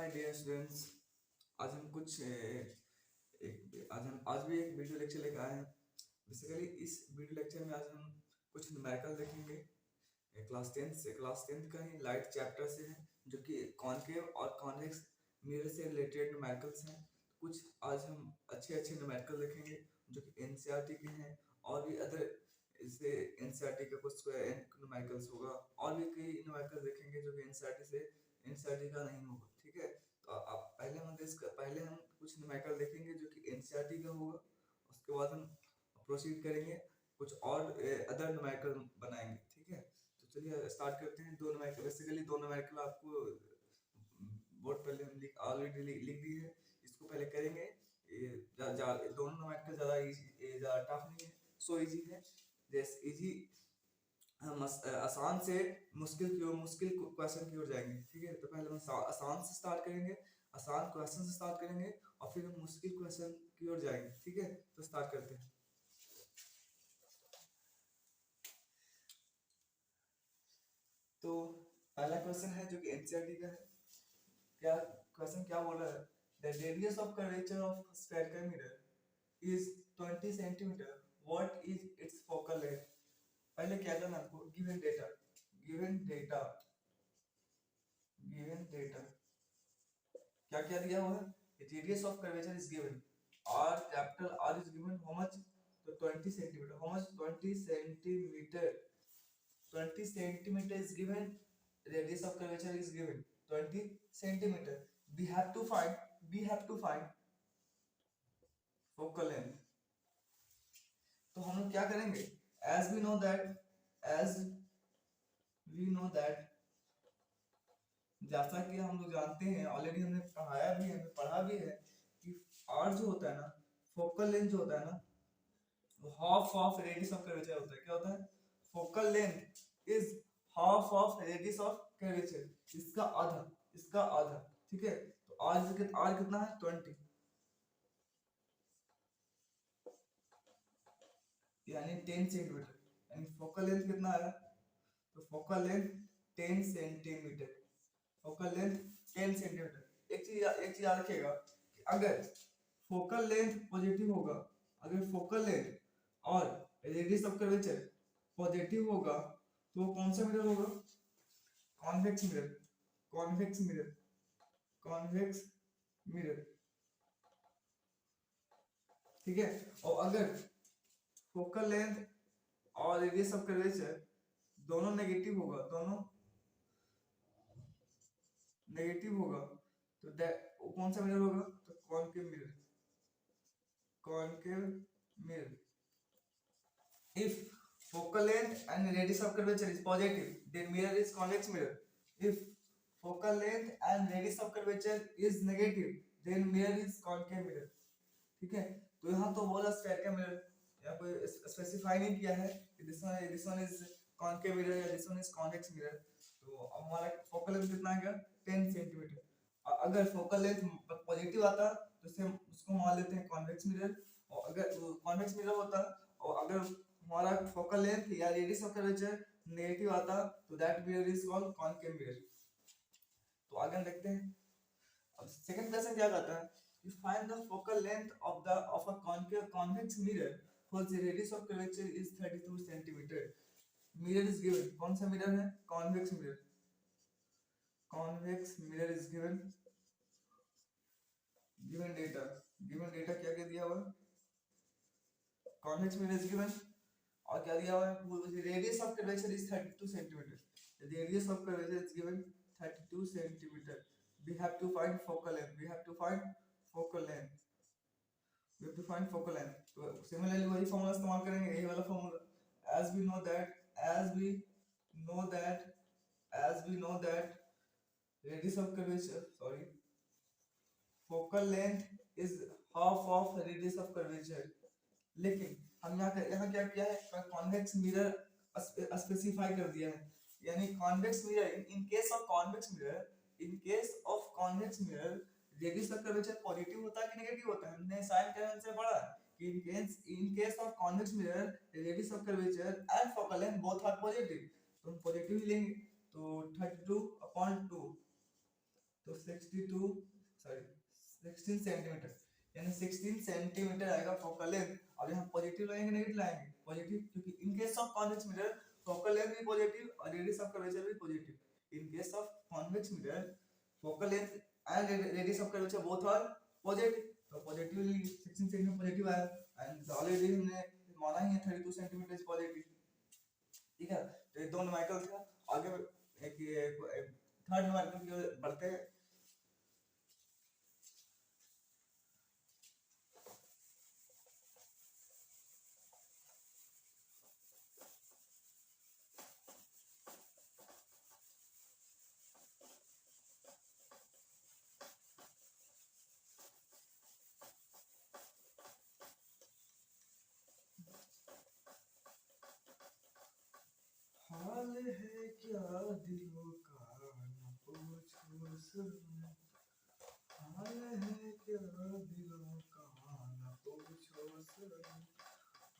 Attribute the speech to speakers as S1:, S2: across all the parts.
S1: My dear students. आज हम कुछ आज भी एक वीडियो लेक्चर लेकर आए हैं। बेसिकली इस वीडियो लेक्चर में आज हम कुछ न्यूमेरिकल देखेंगे। क्लास टेंथ का ही लाइट चैप्टर से है, जो कि कॉनकेव और कॉन्वेक्स मिरर से रिलेटेड न्यूमेरिकल्स हैं। कुछ आज हम अच्छे अच्छे न्यूमेरिकल देखेंगे जो कि एनसीईआरटी के हैं, और भी अदर इससे एनसीईआरटी का कुछ न्यूमेरिकल्स होगा, और भी कई न्यूमेरिकल देखेंगे जो कि एनसीईआरटी का नहीं होगा। ठीक है, तो आप पहले हम कुछ न्यूमेरिकल देखेंगे जो कि एनसीईआरटी का होगा। उसके बाद हम प्रोसीड करेंगे, कुछ और अदर न्यूमेरिकल बनाएंगे। ठीक है, तो चलिए स्टार्ट करते हैं। बेसिकली दो न्यूमेरिकल आपको बोर्ड पहले हम ऑलरेडी लिख दी है। इसको पहले करेंगे। दोनों न्यूमेरिकल ज़्यादा टफ नहीं है, सो इजी है। जैसे इजी हम आसान से मुश्किल क्वेश्चन की ओर जाएंगे। ठीक है, तो पहले हम आसान से स्टार्ट करेंगे, आसान क्वेश्चन से स्टार्ट करेंगे, और फिर हम मुश्किल क्वेश्चन की ओर जाएंगे। ठीक है, तो स्टार्ट करते हैं। तो पहला क्वेश्चन है जो कि एनसीईआरटी का है। क्वेश्चन क्या बोल रहा है? The radius of curvature of spherical mirror is 20 centimetre. What is it's focal length? पहले क्या करना है आपको? गिवन डेटा क्या क्या दिया हुआ है? Radius of curvature is given, r capital R is given how much? तो 20 centimetre. How much? 20 centimetre. 20 centimetre is given, radius of curvature is given 20 centimeter. We have to find focal length. तो हम लोग क्या करेंगे? as we know that जैसा कि हम लोग जानते हैं, ऑलरेडी हमने पढ़ाया भी है, हमने पढ़ा भी है कि r जो होता है ना, फोकल लेंथ जो होता है ना, वो half of radius of curvature होता है। क्या होता है? Focal length is half of radius of curvature, इसका आधा। ठीक है, तो r कितना है? 20, यानी 10 सेंटीमीटर। यानी फोकल लेंथ कितना है? तो focal length 10 centimetre. Focal length 10 centimetre. एक चीज याद रखिएगा कि अगर फोकल लेंथ पॉजिटिव होगा, अगर फोकल लेंथ और रेडियस ऑफ कर्वेचर पॉजिटिव होगा, तो वो कौन सा मिरर होगा? Convex mirror. ठीक है, और अगर फोकल लेंथ और रेडियस ऑफ कर्वेचर दोनों नेगेटिव होगा, तो वो कौन सा मिरर होगा? तो concave mirror. If focal length and radius of curvature is positive, then mirror is convex mirror. If focal length and radius of curvature is negative, then mirror is concave mirror. ठीक है, तो यहाँ तो बोला spherical mirror, यहाँ कोई specify नहीं किया है कि this one is concave mirror या this one is convex mirror. तो हमारा फोकल लेंथ कितना आ गया? 10 सेंटीमीटर। अगर फोकल लेंथ पॉजिटिव आता तो उसको मान लेते हैं कॉन्वेक्स मिरर, और अगर कॉन्वेक्स मिरर होता, और अगर हमारा फोकल लेंथ या रेडियस ऑफ कर्वेचर नेगेटिव आता, तो that mirror is called concave mirror. तो आगे हम देखते हैं। अब सेकंड क्वेश्चन क्या कहता है? You find the focal length of a convex mirror for the radius of curvature is 32 centimeter. Mirror is given. कौन सा मिरर है? Convex mirror is given data क्या क्या दिया हुआ है? Convex mirror is given, और क्या दिया हुआ है? Radius of curvature is 32 centimeter. The radius of curvature is given 32 centimeter. We have to find focal length. तो सिमिलरली वही फॉर्मूला इस्तेमाल करेंगे, यही वाला formula. as we know that radius of curvature, focal length is half of radius of curvature। लेकिन हम यहाँ क्या किया है? कॉन्वेक्स मिरर स्पेसिफाई कर दिया है, यानी convex mirror in case of convex mirror radius of curvature positive होता है कि नेगेटिव होता है? हमने साइन कन्वेंशन से पढ़ा कि in case of convex mirror radius of curvature and focal length both are positive, तो हम पॉजिटिव ही लेंगे। तो 32/2, तो 16 सेंटीमीटर, यानी 16 सेंटीमीटर आएगा फोकल लेंथ। अब यहाँ पॉजिटिव लाएंगे नेगेटिव लाएंगे पॉजिटिव, क्योंकि in case of convex mirror focal length भी पॉजिटिव और रेडियस ऑफ कर्वेचर भी positive. In case of convex mirror focal length and radius of curvature both are positive, तो positively 16 centimetre positive आया, and already हमने माना ही है 32 centimetre is positive. ठीक है, तो ये दो न्यूमेरिकल था। आगे एक थर्ड न्यूमेरिकल की ओर बढ़ते हैं। हाल है क्या दिलों का न पूछो सनम, हाल है क्या दिलों का न पूछो सनम,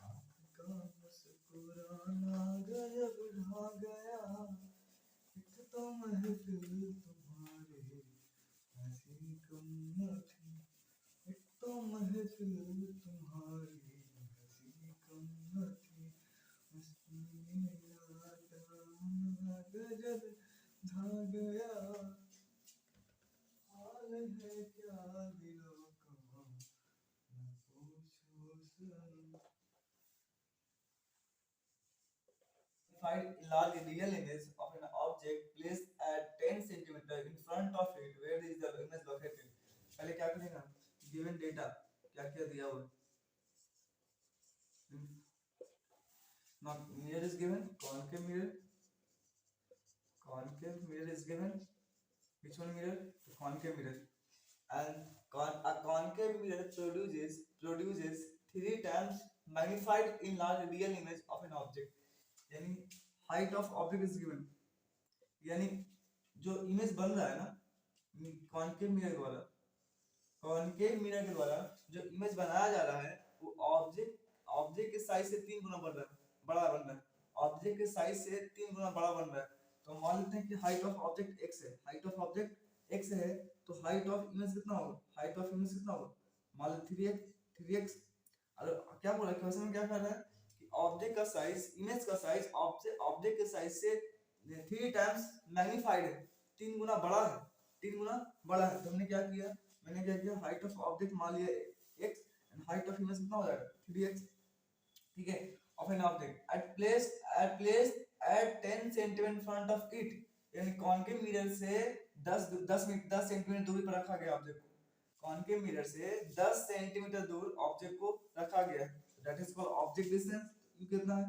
S1: आपका मुस्कुराना गजब ढा गया, एक तो महफिल तुम्हारी हंसी कम न थी, एक तो महफिल तुम्हारी हंसी कम न थी, गजब ढा गया, हाल है क्या दिलों का न पूछो सनम। Find large real image of an object placed at 10 centimeter in front of it. Where is the image located? पहले क्या करेंगे हम? Given data क्या क्या दिया हुआ है? Now mirror is given, concave mirror is given. Which one mirror? The concave mirror. And a concave mirror produces 3 times magnified in large real image of an object. यानी height of object is given, यानी जो image बन रहा है ना concave mirror द्वारा, concave mirror के द्वारा जो इमेज बनाया जा रहा है वो ऑब्जेक्ट के साइज से 3 गुना बड़ा बन रहा है, ऑब्जेक्ट के साइज से 3 गुना बड़ा बन रहा है। तो मान लेते हैं कि हाइट ऑफ ऑब्जेक्ट x है, हाइट ऑफ ऑब्जेक्ट x है, तो हाइट ऑफ इमेज कितना होगा, हाइट ऑफ इमेज कितना होगा, मान लो 3x। और क्या बोला क्वेश्चन में, क्या कर रहा है कि ऑब्जेक्ट का साइज, इमेज का साइज ऑब्जेक्ट के साइज से 3 टाइम्स मैग्नीफाइड है, 3 गुना बड़ा है, 3 गुना बड़ा है। तो हमने क्या किया, मैंने क्या किया, हाइट ऑफ ऑब्जेक्ट मान लिया x and height of image कितना हो जाएगा 3x। ठीक है, of an object at 10 centimetre in front of it, यानी कॉन्केव मिरर से 10 सेंटीमीटर दूरी पर रखा गया ऑब्जेक्ट को, कॉन्केव मिरर से 10 सेंटीमीटर दूर ऑब्जेक्ट को रखा गया है, that is called object distance. You कितना है,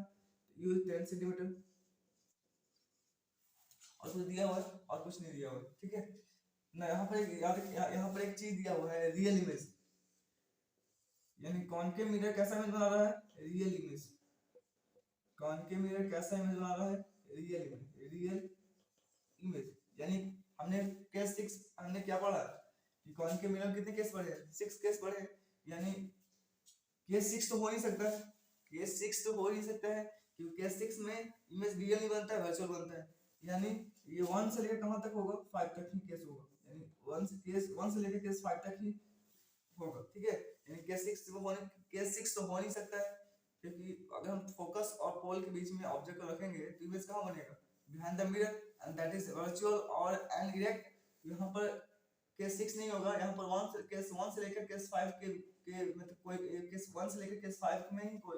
S1: यू 10 सेंटीमीटर, और कुछ दिया हुआ है और कुछ नहीं दिया हुआ है। ठीक है ना, यहाँ पर एक चीज दिया हुआ है रियल इमेज, यानी कॉन्केव मिरर कैसा इमेज बना रहा है, रियल इमेज, कॉन्केव मिरर कैसा इमेज बना रहा है, रियल इमेज। यानी हमने केस 6 हमने क्या पढ़ा कि कॉन्केव मिरर कितने केस पढ़े, 6 केस पढ़े, यानी केस 6 तो हो नहीं सकता है, केस 6 तो हो नहीं सकता है, क्योंकि केस 6 में इमेज रियल नहीं बनता है, वर्चुअल बनता है। यानी ये 1 से लेकर कहां तक होगा, 5 तक ही केस होगा, यानी 1 से लेकर केस 5 तक ही होगा। ठीक है, यानी केस 6 तो हो नहीं सकता है, क्योंकि अगर हम फोकस और पोल के बीच में ऑब्जेक्ट को रखेंगे तो इमेज कहां बनेगा, behind the mirror, and that is virtual और एंड डायरेक्ट। यहाँ पर केस 6 नहीं होगा, यहाँ पर केस 1 से लेकर केस 5 के मतलब कोई केस 1 से लेकर केस 5 में ही कोई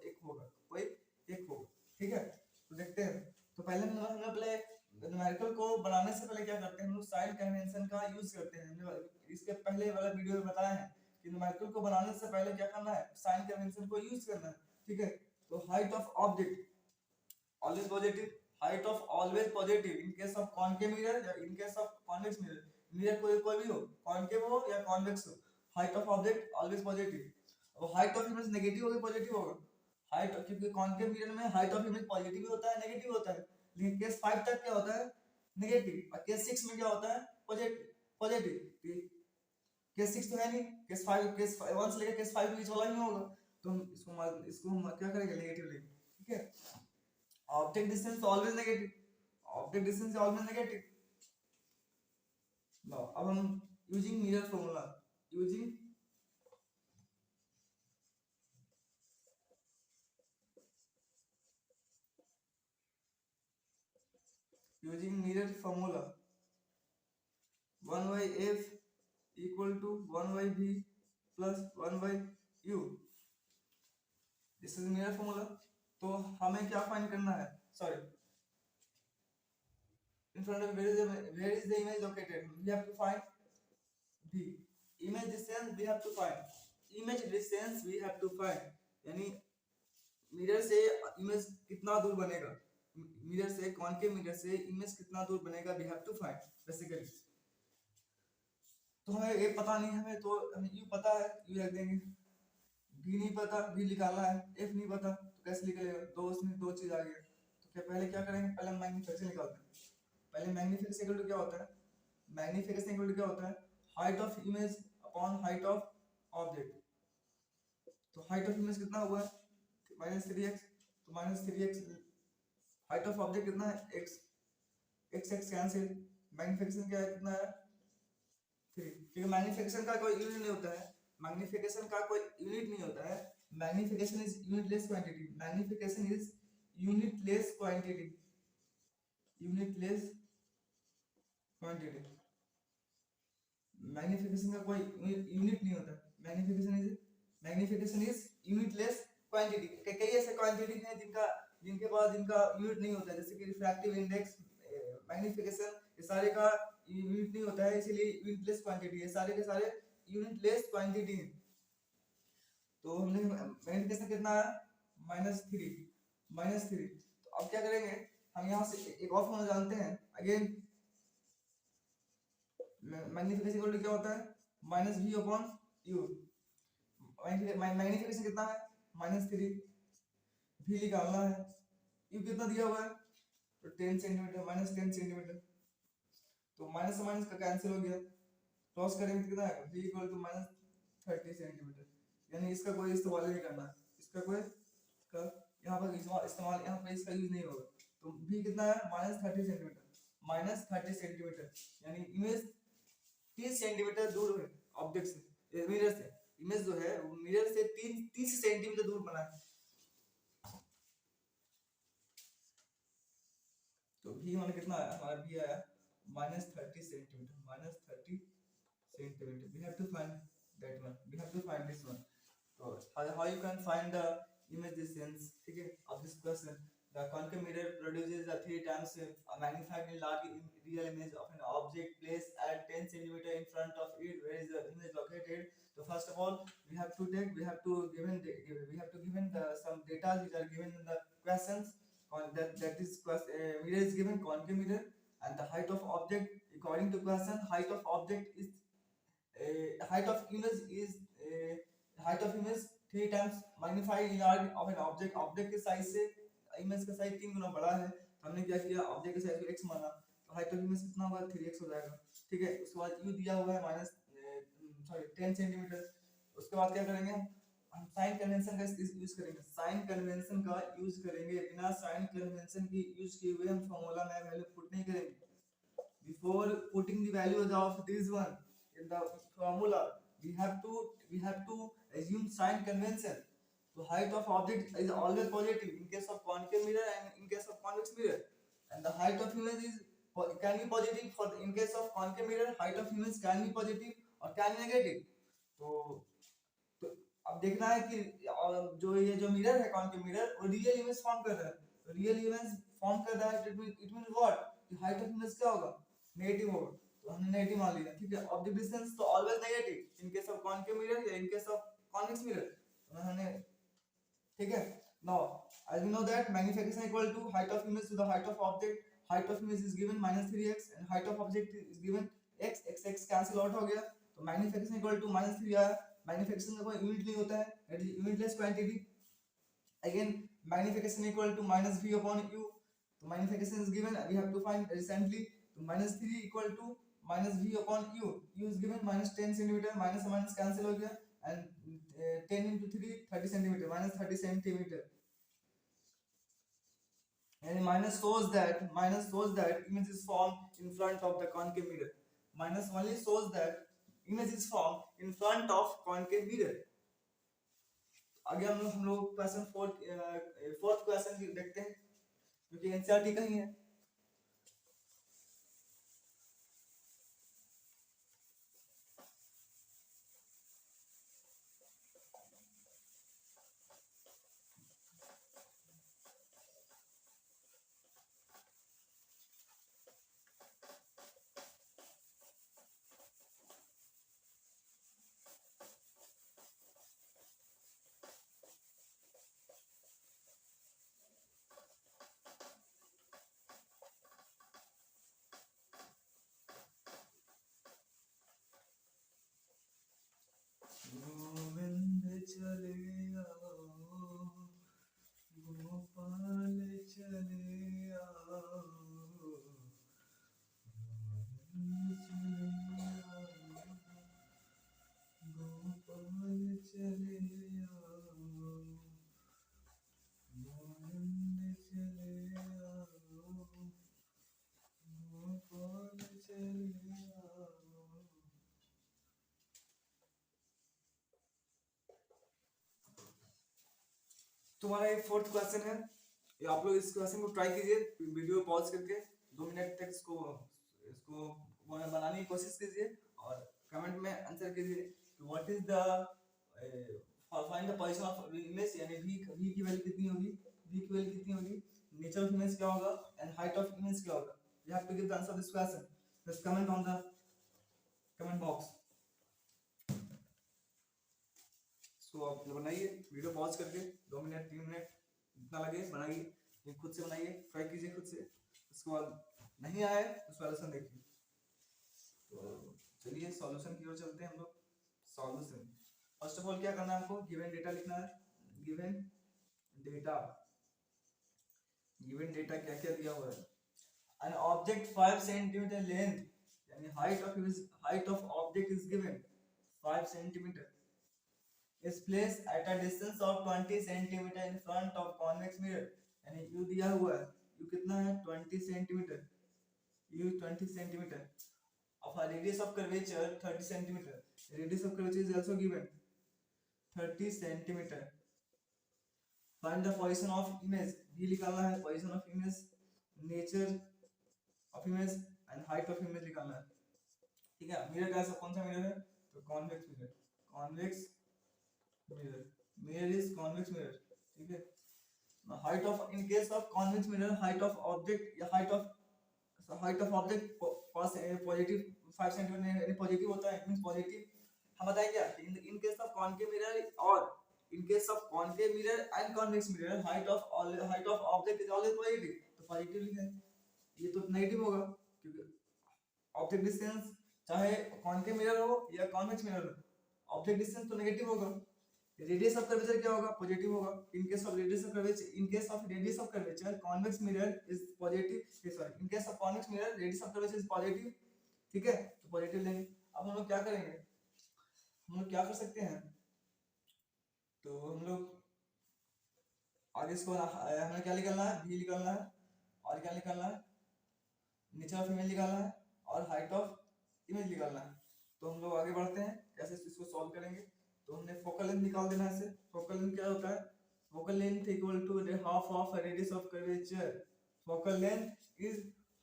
S1: एक होगा, कोई एक होगा। ठीक है, तो देखते हैं। तो पहले हम पहले न्यूमेरिकल को बनाने से पहले क्या करते हैं, हम लोग साइन कन्वेंशन का यूज करते हैं। हमने इसके पहले वाला वीडियो में बताया है कि न्यूमेरिकल को बनाने से पहले क्या करना है, साइन कन्वेंशन को यूज करना है। ठीक है, तो height of object always positive, height of always positive in case of concave mirror या in case of convex mirror, mirror कोई भी हो, concave हो या convex हो, height of object always positive। और height of image नेगेटिव होगा positive होगा, हाइट, क्योंकि कॉन्केव मिरर में हाइट ऑफ इमेज पॉजिटिव भी होता है नेगेटिव होता है, लेकिन केस 5 तक क्या होता है, नेगेटिव, और केस 6 में क्या होता है, पॉजिटिव। केस 6 तो है नहीं, केस 1 से लेकर केस 5 के बीच वाला ही होगा, तो हम इसको हम क्या करेंगे, नेगेटिव लेंगे। ठीक है, object distance always negative, object distance always negative. Now अब हम using mirror formula using mirror formula 1 by f equal to 1 by v plus 1 by u. This is mirror formula. तो हमें क्या फाइंड करना है, sorry, in front of where is the image located, we have to find v. image distance we have to find यानी mirror से image कितना दूर बनेगा, मिरर से कॉनकेव मिरर से इमेज कितना दूर बनेगा, we have to find basically. तो हमें ये पता नहीं, हमें तो हमें यू पता है, यू रख देंगे. भी नहीं पता, भी निकालना है. एफ नहीं पता तो कैसे निकलेगा, दो उसमें दो चीज आ गई. तो क्या पहले क्या करेंगे, पहले हम मैग्नीफिकेशन निकालते हैं. पहले मैग्नीफिकेशन इक्वल टू क्या होता है, मैग्नीफिकेशन इक्वल टू क्या होता है, height of image upon height of object. तो हाइट ऑफ इमेज कितना हुआ है -3x, तो -3x, हाइट ऑफ ऑब्जेक्ट कितना है x, x कैंसिल, मैग्नीफिकेशन क्या है कितना है 3, क्योंकि मैग्नीफिकेशन का कोई यूनिट नहीं होता है, मैग्नीफिकेशन का कोई यूनिट नहीं होता है. Magnification is unitless quantity, magnification is unitless quantity, unitless quantity. Magnification का कोई यूनिट नहीं होता. Magnification is unitless quantity. कई ऐसे क्वांटिटी हैं जिनके पास इनका यूनिट नहीं होता, जैसे कि रिफ्रैक्टिव इंडेक्स, मैग्नीफिकेशन, ये सारे का यूनिट नहीं होता है, इसीलिए यूनिटलेस क्वांटिटी है. सारे के सारे यूनिटलेस क्वांटिटी हैं. तो हमने मैग्नीफिकेशन कितना है -3. तो अब क्या करेंगे, हम यहाँ से एक और फॉर्मूला जानते हैं. अगेन मैग्नीफिकेशन इक्वल टू क्या होता है, -v/u. मैग्नीफिकेशन कितना है -3, v निकालना है. u कितना दिया हुआ है, तो 10 सेंटीमीटर, -10 सेंटीमीटर. तो माइनस से माइनस का कैंसिल हो गया, क्रॉस करेंगे तो कितना आएगा, v इक्वल टू -30 सेंटीमीटर. यानी इसका कोई इस्तेमाल नहीं करना है, इसका कोई का यहाँ पर इस्तेमाल यहाँ पर इसका यूज नहीं होगा. तो v कितना है -30 सेंटीमीटर, यानी इमेज 30 सेंटीमीटर दूर है ऑब्जेक्ट से, मिरर से. इमेज जो है वो मिरर से 30 सेंटीमीटर दूर बना है. तो भी हमारा कितना आया, हमारा भी आया -30 centimetre. We have to find that one, we have to find this one. So how you can find the image distance, ठीक है. of this question, the concave mirror produces a 3 times a magnified large real image of an object placed at 10 centimeter in front of it where is the image located. So first of all we have to given the some data which are given in the questions. That is mirror is given concave mirror, and the height of object according to question, height of object is height of image is height of image 3 times magnified enlarged of an object. Object के size से image का size 3 गुना बड़ा है. तो हमने क्या किया, object के साइज को x माना, तो हाइट ऑफ इमेज कितना होगा 3x हो जाएगा. ठीक है. उसके बाद u दिया हुआ है 10 सेंटीमीटर. उसके बाद क्या करेंगे, हम साइन कन्वेंशन का यूज करेंगे. साइन कन्वेंशन का यूज करेंगे, बिना साइन कन्वेंशन की यूज किए हुए हम फार्मूला में वैल्यू पुट नहीं करेंगे. Before putting the values of this one in the formula, we have to assume sign convention. So height of object is always positive in case of concave mirror and in case of convex mirror, and the height of image is can be positive for in case of concave mirror. Height of image can be positive or can be negative. तो अब देखना है कि जो ये जो mirror है concave mirror, वो रियल इमेज फॉर्म कर रहा है. तो रियल इमेज फॉर्म कर रहा है, इट मीन व्हाट, कि हाइट ऑफ इमेज क्या होगा, नेगेटिव होगा. तो हमने नेगेटिव मान लिया. ठीक है. ऑब्जेक्ट डिस्टेंस तो always negative in case of concave mirror या in case of convex mirror. तो हमने, ठीक है. Now as we know that magnification equal to height of image to the height of object. height of image is given -3x and height of object is given x cancel out हो गया. तो magnification equal to -3 आया. Magnification का कोई unit नहीं होता है, it is unitless quantity. Again magnification equal to -v/u. तो magnification is given, we have to find recently. तो -3 equal to -v/u. u is given -10 centimetre, minus minus cancel हो गया, and 10 into 3 30 centimetre, -30 centimetre. and minus shows that image is formed in front of the concave mirror. minus only shows that image is formed in front of concave mirror. आगे हम लोग question fourth question देखते हैं जो कि NCERT का ही है। गोविंद चले आओ, गोपाल चले आओ, गोपाल चले आओ, गोविंद चले आओ, गोपाल चले आओ। तुम्हारा ये फोर्थ क्वेश्चन है, ये आप लोग इस क्वेश्चन को ट्राई कीजिए, वीडियो पॉज करके 2 मिनट तक इसको बनाने की कोशिश कीजिए और कमेंट में आंसर कीजिए कि what is the find the position of image, यानी v की वैल्यू कितनी होगी, v की वैल्यू कितनी होगी, नेचर ऑफ इमेज क्या होगा एंड हाइट ऑफ इमेज क्या होगा। You have to give the answer of this question, just comment on the comment box. तो आप बनाइए, वीडियो पॉज करके 2 मिनट 3 मिनट जितना लगे बनाइए, ये खुद से बनाइए, ट्राई कीजिए खुद से। उसके बाद नहीं आए तो सॉल्यूशन देखिए। तो चलिए सॉल्यूशन की ओर चलते हैं हम लोग। सॉल्यूशन फर्स्ट ऑफ ऑल क्या करना है हमको, गिवन डेटा लिखना है। गिवन डेटा क्या क्या दिया हुआ है। एन ऑब्जेक्ट 5 सेंटीमीटर लेंथ, यानी height of object is given 5 centimetre, is placed at a distance of 20 cm in front of convex mirror, यानी u दिया हुआ है, u कितना है 20 cm, u 20 cm of a radius of curvature 30 cm, radius of curvature is also given 30 cm। find the position of image, v निकालना है, position of image, nature of image and height of image निकालना है, ठीक है। Mirror का कौन सा mirror है, तो convex mirror, convex mirror is convex mirror, ठीक है। height of, in case of convex mirror, height of object या height of object पास पॉजिटिव 5 सेंटीमीटर यानी पॉजिटिव होता है, मींस पॉजिटिव। हम बताएं क्या, in case of concave mirror और in case of concave mirror and convex mirror height of object is always positive, तो पॉजिटिव लिखें। ये तो नेगेटिव होगा क्योंकि ऑब्जेक्ट डिस्टेंस चाहे कॉन्केव मिरर हो या कॉन्वेक्स मिरर हो, ऑब्जेक्ट डिस्टेंस तो नेगेटिव होगा। रेडियस ऑफ कर्वेचर क्या होगा, पॉजिटिव होगा। In case of radius of curvature convex mirror is positive, sorry in case of convex mirror radius of curvature is positive, ठीक है, तो पॉजिटिव लेंगे। अब हम लोग क्या करेंगे, हम लोग क्या कर सकते हैं, तो हम लोग आगे इसको हमें क्या निकालना है, v निकालना है और क्या निकालना है, नेचर ऑफ इमेज निकालना है और हाइट ऑफ इमेज निकालना है। तो हम लोग आगे बढ़ते हैं, कैसे इसको सॉल्व करेंगे। तो हमने फोकल लेंथ निकाल देना है। फोकल लेंथ क्या होता है, focal length equal to half of radius of curvature, focal length is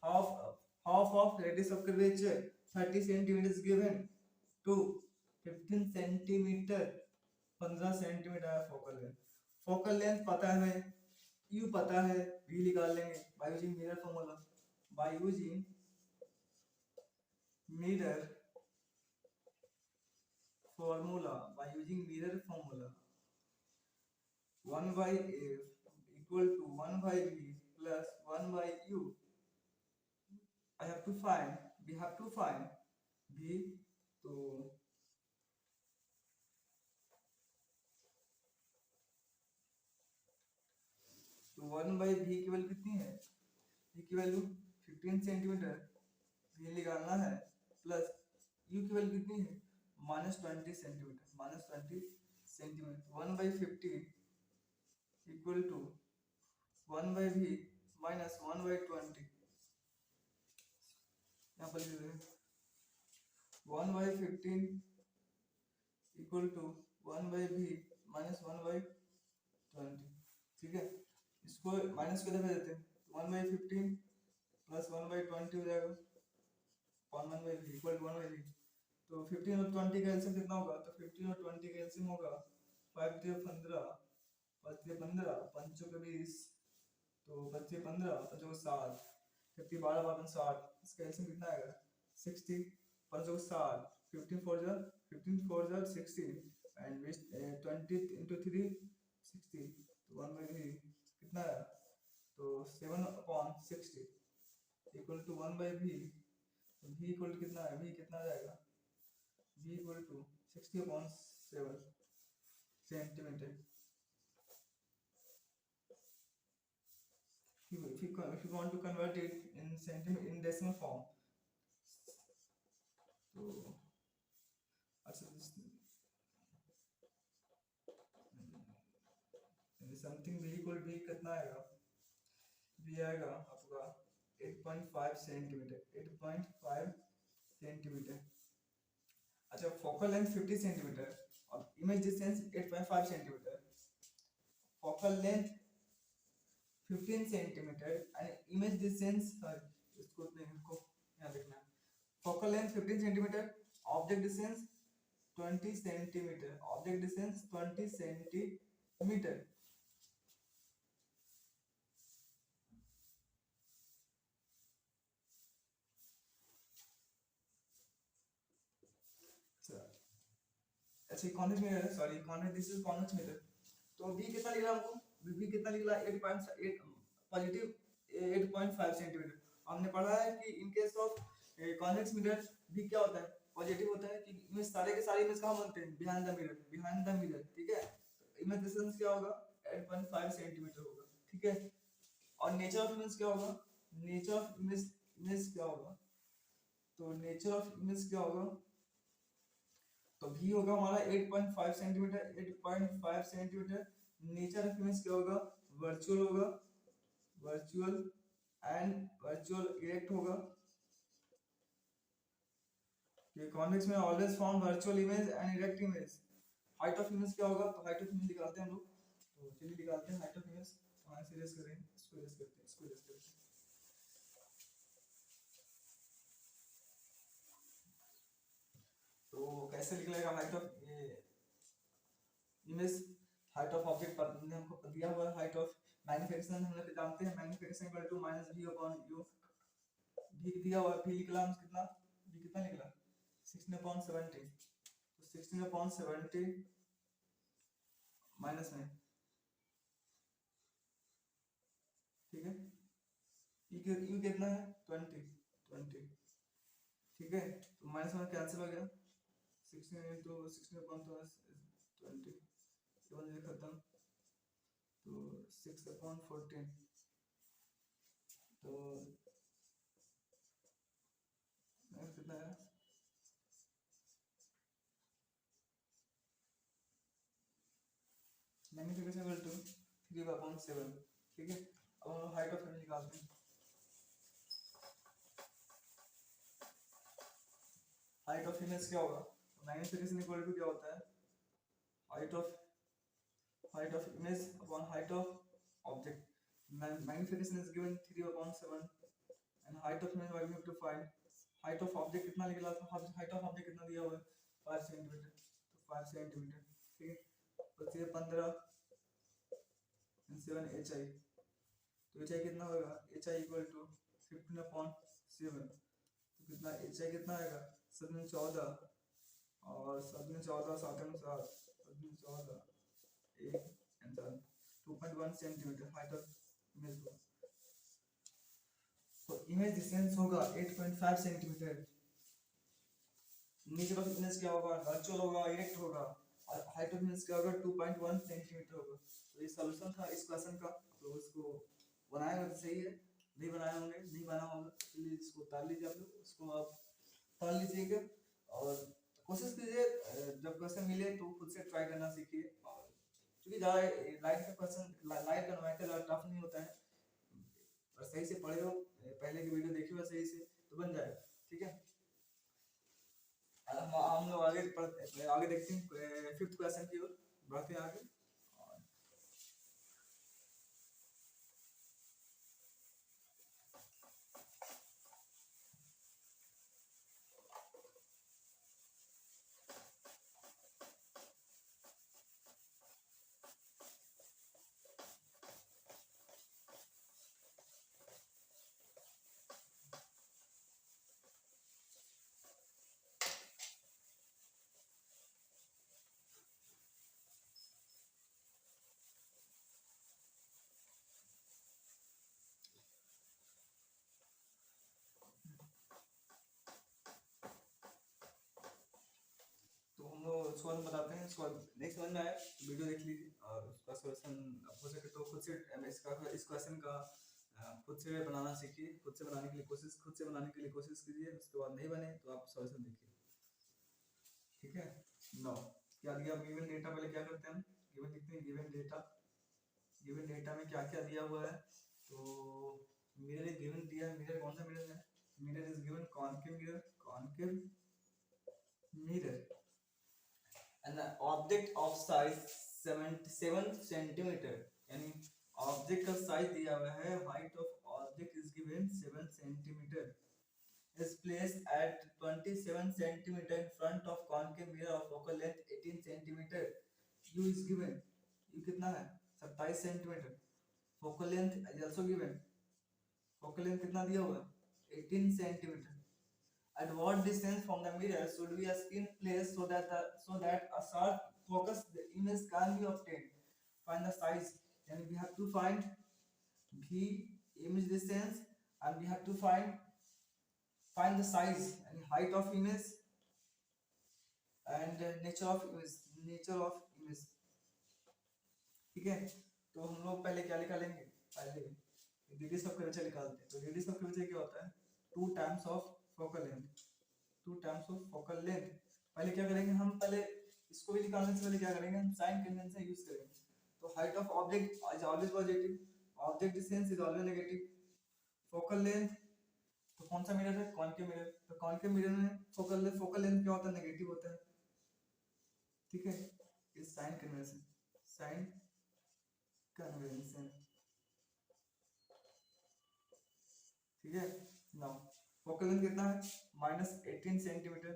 S1: half of radius of curvature 30 centimetre is given to 15 centimetre, 15 centimetre है फोकल लेंथ। फोकल लेंथ पता है हमें, u पता है, v निकाल लेंगे by using mirror formula, by using mirror formula, by using mirror formula, 1 by a equal to 1 by b plus 1 by u, we have to find b, तो 1 by b की value कितनी है, b की value 15 centimetre, b निकालना है, plus u की value कितनी है -20 centimetre, 1 by 15 equal to 1 by v minus 1 by 20, यहाँ पर लिख दें 1/15 इक्वल टू 1/v माइनस 1/20। ठीक है, इसको माइनस को दबा देते हैं, 1/15 प्लस 1/20 हो जाएगा, 1/v इक्वल टू 1/v। तो 15 और 20 का एलसीएम कितना होगा, तो 15 और 20 का एलसीएम होगा 5 3 15, 5 3 15, 5 4 20, तो 5 3 15, 5 4 60, 50 12 12 60, इसका एलसीएम कितना आएगा 60, 5 4 60, 15 4 जार 60 एंड 20 into 3 60, तो 1/v कितना आया, तो 7/60 equal to 1/v। v equal to कितना है, v कितना आ जाएगा, v equal to 60/7 centimetre. if you want to convert it in centimeter in decimal form, तो अच्छा समथिंग v इक्वल v कितना आएगा, v आएगा आपका 8.5 सेंटीमीटर, 8.5 सेंटीमीटर। अच्छा, फोकल लेंथ 50 सेंटीमीटर और image distance 8.5 centimetre, focal length 15 centimetre and image distance, sorry इसको यहाँ लिखना है, focal length 15 centimetre, object distance 20 centimetre, object distance 20 centimetre. अच्छा कॉन्वेक्स मिरर है, sorry convex, this is convex mirror. तो v कितना लिख रहा है हमको, v कितना लिख रहा है 8.8 पॉजिटिव 8.5 सेंटीमीटर। हमने पढ़ा है कि in case of convex mirror v क्या होता है, पॉजिटिव होता है कि इमेज सारे के सारे इमेज कहां बनते हैं, behind the mirror, behind the mirror. ठीक है, इमेज डिस्टेंस क्या होगा 8.5 सेंटीमीटर होगा। ठीक है, और नेचर ऑफ इमेज क्या होगा, नेचर ऑफ इमेज क्या होगा, तो नेचर ऑफ इमेज क्या होगा, तो v होगा हमारा 8.5 centimetre, 8.5 centimetre. Nature of image क्या होगा, वर्चुअल होगा, वर्चुअल एंड वर्चुअल इरेक्ट होगा। ये कॉन्वेक्स में always form virtual image and erect image. Height of image क्या होगा, तो हाइट ऑफ इमेज निकालते हैं हम लोग, तो चलिए निकालते हैं हाइट ऑफ इमेज। कहां से रेस करें, इसको रेस करते हैं, इसको रेस करते हैं। तो कैसे निकलेगा height of image, height of object पर हमको दिया हुआ है, हाइट ऑफ मैग्निफिकेशन हम लोग जानते हैं, magnification equal to minus v upon u। v दिया हुआ है, v निकला हम कितना, v कितना निकला 16/70, तो 16/70 माइनस में, ठीक है, u कितना है 20। ठीक है, तो माइनस में कैंसिल हो गया, 16 into 16/20 7 खत्म, तो 6/14, तो कितना है, मैग्निफिकेशन इक्वल टू 3/7। ठीक है, अब हम हाइट ऑफ इमेज निकालते हैं। हाइट ऑफ इमेज क्या होगा, मैग्निफिकेशन इक्वल टू क्या होता है, height of image upon height of object. Magnification is given 3/7 and height of image we have to find height of object कितना निकला था, हाइट ऑफ ऑब्जेक्ट कितना दिया हुआ है 5 सेंटीमीटर, तो 5 सेंटीमीटर। ठीक है, तो ये 15 and 7 hi, तो hi कितना होगा, hi इक्वल टू 15/7, तो कितना hi कितना आएगा 7 14 और 7 14 7 7 7 14 1 answer 2.1 centimetre height of image होगा। तो इमेज डिस्टेंस होगा 8.5 सेंटीमीटर। नेचर ऑफ इमेज क्या होगा, वर्चुअल होगा, इरेक्ट होगा, और हाइट ऑफ इमेज क्या होगा 2.1 सेंटीमीटर होगा। तो ये सॉल्यूशन था इस क्वेश्चन का, तो इसको बनाए होंगे तो सही है, नहीं बनाए होंगे नहीं बना होगा, इसलिए इसको ताल लीजिए, आप लोग इसको आप ताल लीजिएगा और कोशिश कीजिए जब क्वेश्चन मिले तो खुद से ट्राई करना सीखिए। और क्योंकि ज़्यादा लाइट का क्वेश्चन, लाइट का न्यूमेरिकल ज़्यादा टफ नहीं होता है, और सही से पढ़े हो, पहले की वीडियो देखी हो सही से, तो बन जाएगा। ठीक है, हम लोग आगे पढ़ते आगे देखते हैं फिफ्थ क्वेश्चन की ओर बढ़ते हैं आगे। तो हम लोग सॉल्व बताते हैं। सॉल्व नहीं समझ में आया वीडियो देख लीजिए और उसका सॉल्यूशन हो सके तो खुद से इसका इस क्वेश्चन का खुद से बनाना सीखिए। खुद से बनाने के लिए कोशिश कीजिए। उसके बाद नहीं बने तो आप सॉल्यूशन देखिए। ठीक है। नो क्या दिया गिवन डेटा, पहले क्या करते हैं हम गिवन लिखते हैं। गिवन डेटा में क्या क्या दिया हुआ है। तो मिरर गिवन दिया है। मिरर कौन सा मिरर है? Mirror is given concave mirror and the object of size 77 centimetre, यानी ऑब्जेक्ट का साइज दिया हुआ है। Height of object is given 7 centimetre is placed at 27 centimeter in front of concave mirror of focal length 18 centimeter. U is given, U कितना है 27 centimetre. focal length is also given, focal length कितना दिया हुआ है 18 centimetre. At what distance from the mirror should be a screen placed so that a sharp focus the image can be obtained? Find the size, and we have to find v image distance, and we have to find the size and height of image and nature of image। ठीक है। तो हम लोग पहले क्या निकालेंगे, पहले radius of curvature निकालते हैं। तो रेडियस ऑफ कर्वेचर क्या होता है 2 times of focal length, 2 times of focal length. पहले क्या करेंगे हम, पहले इसको भी निकालने से पहले क्या करेंगे हम साइन कन्वेंशन यूज करेंगे। तो height of object is always positive, object distance is always negative, focal length तो कौन सा मिरर है कॉनकेव मिरर। तो कॉनकेव मिरर में फोकल लेंथ क्या होता है नेगेटिव होता है। ठीक है। इस साइन कन्वेंशन ठीक है। नाउ फोकल लेंथ कितना है -18 सेंटीमीटर,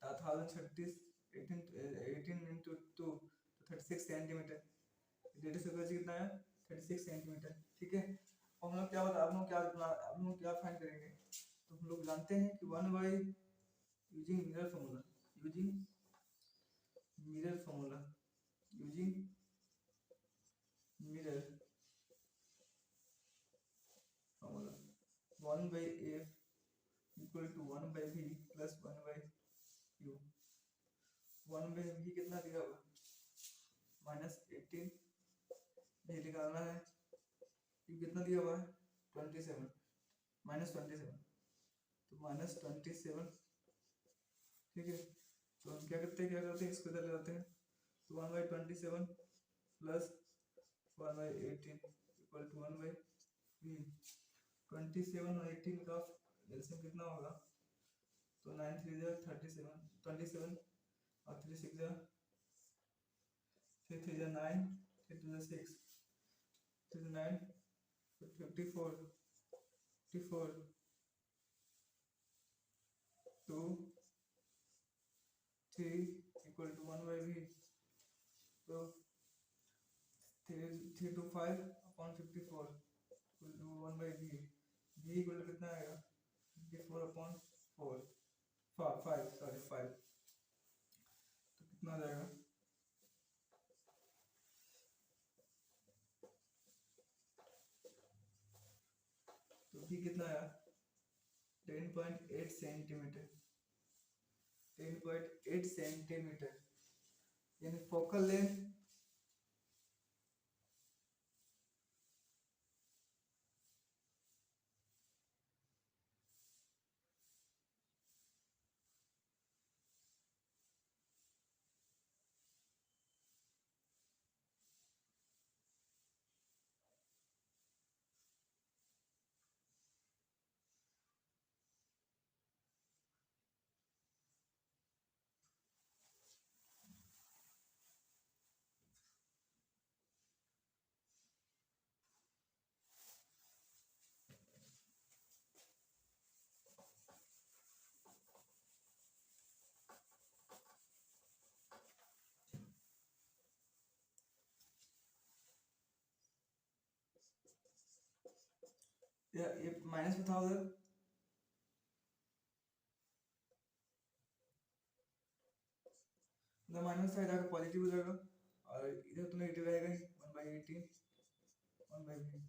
S1: 1036 18 into 2 तो 36 सेंटीमीटर। रेडियस ऑफ कर्वेचर कितना है 36 सेंटीमीटर। ठीक है। अब हम लोग क्या बता अब हम लोग क्या फाइंड करेंगे। तो हम लोग जानते हैं कि 1 by using mirror formula using 1 by f equal to 1 by v plus 1 by u। 1 by v कितना दिया हुआ -18, ये निकालना है। u कितना दिया हुआ है 27 -27 तो -27। ठीक है। तो हम क्या करते हैं इसको इधर ले जाते हैं। तो 1 by 27 plus 1 by 18 equal to 1 by v। 27 और 18 का एलसीएम कितना होगा। तो 9 3 जा 37 27 और 3 6 जा 3 3 जा 9 3 2 जा 6 3 9 54 2 3 इक्वल टू 1 by v। तो 3 2 5 upon 54 equal to 1 by v। v equal to कितना आएगा 54 upon 4 5 सॉरी 5 तो कितना आ जाएगा। तो v कितना आया 10.8 सेंटीमीटर 10.8 सेंटीमीटर, यानी फोकल लेंथ ये माइनस में था उधर, उधर माइनस था, जाकर पॉजिटिव हो जाएगा, और इधर तो नेगेटिव रहेगा ही, 1/18 1/v।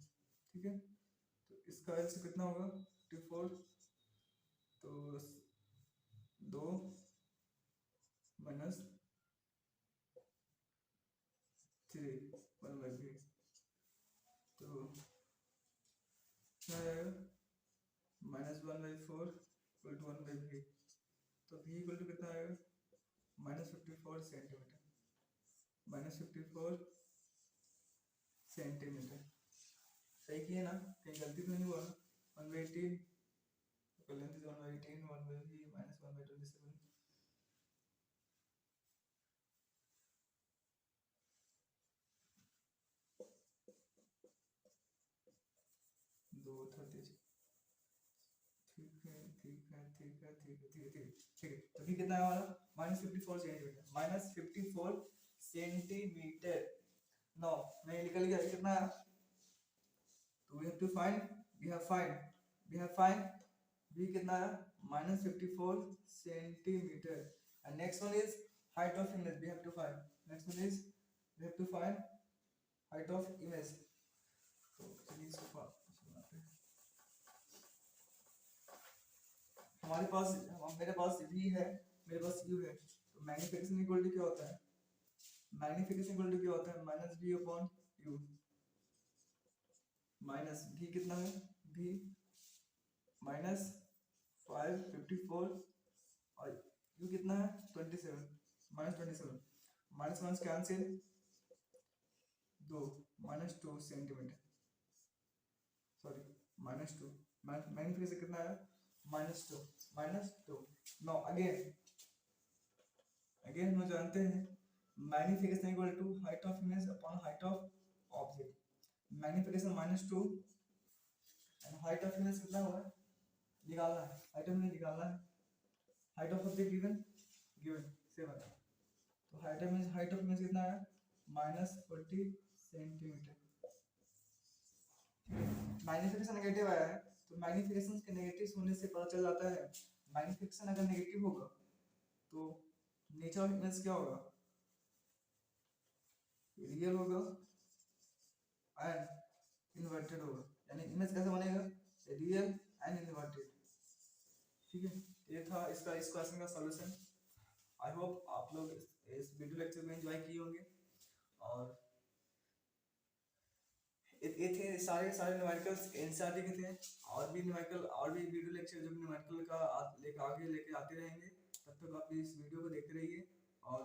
S1: ठीक है, तो इसका एल से कितना होगा 54, तो 2 माइनस 3 1/v, तो क्या आएगा -1/4 इक्वल टू 1/v, तो v इक्वल टू कितना आएगा -54 सेंटीमीटर, -54 सेंटीमीटर। सही किए ना, कहीं गलती तो नहीं हुआ ना। 1/18 तो लेंथ इज 1/18 1/v -1/27, 2 ठीक है ठीक है ठीक है ठीक है ठीक है ठीक है ठीक है, तो भी कितना है हमारा -54 सेंटीमीटर, -54 सेंटीमीटर। नो मैं निकल गया, कितना है, तो we have to find, we have find v कितना है -54 centimetre, and next one is height of image, we have to find, next one is we have to find height of image. तो चलिए इसको बनाते हैं। हमारे पास, मेरे पास v है, मेरे पास u है, तो मैग्निफिकेशन इक्वल टू क्या होता है, मैग्निफिकेशन इक्वल टू क्या होता है -v upon u, minus v कितना है, v -554 और u कितना है 27, -27, minus minus cancel, 2 -2 centimetre, sorry -2, magnification कितना है -2 नाउ अगेन हम जानते हैं magnification equal to height of image upon height of object, magnification -2 and height of image कितना हुआ है, निकालना है, हाइट ऑफ इमेज निकालना है, हाइट ऑफ ऑब्जेक्ट गिवन 7, तो हाइट ऑफ इमेज कितना है -40 सेंटीमीटर। मैग्निफिकेशन नेगेटिव आया है, तो मैग्निफिकेशन के नेगेटिव होने से पता चल जाता है, मैग्निफिकेशन अगर नेगेटिव होगा तो नेचर ऑफ इमेज क्या होगा, रियल होगा एंड इन्वर्टेड होगा, यानी इमेज कैसे बनेगा, रियल एंड इन्वर्टेड। ठीक है, ये था इसका इस क्वेश्चन का सॉल्यूशन। आई होप आप लोग इस वीडियो लेक्चर को एंजॉय किए होंगे, और ये थे सारे न्यूमेरिकल्स एनसीईआरटी के थे, और भी न्यूमेरिकल और भी वीडियो लेक्चर जो न्यूमेरिकल का आगे लेके आते रहेंगे। तब तक आप इस वीडियो को देखते रहिए और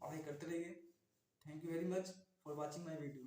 S1: पढ़ाई करते रहिए। Thank you very much for watching my video.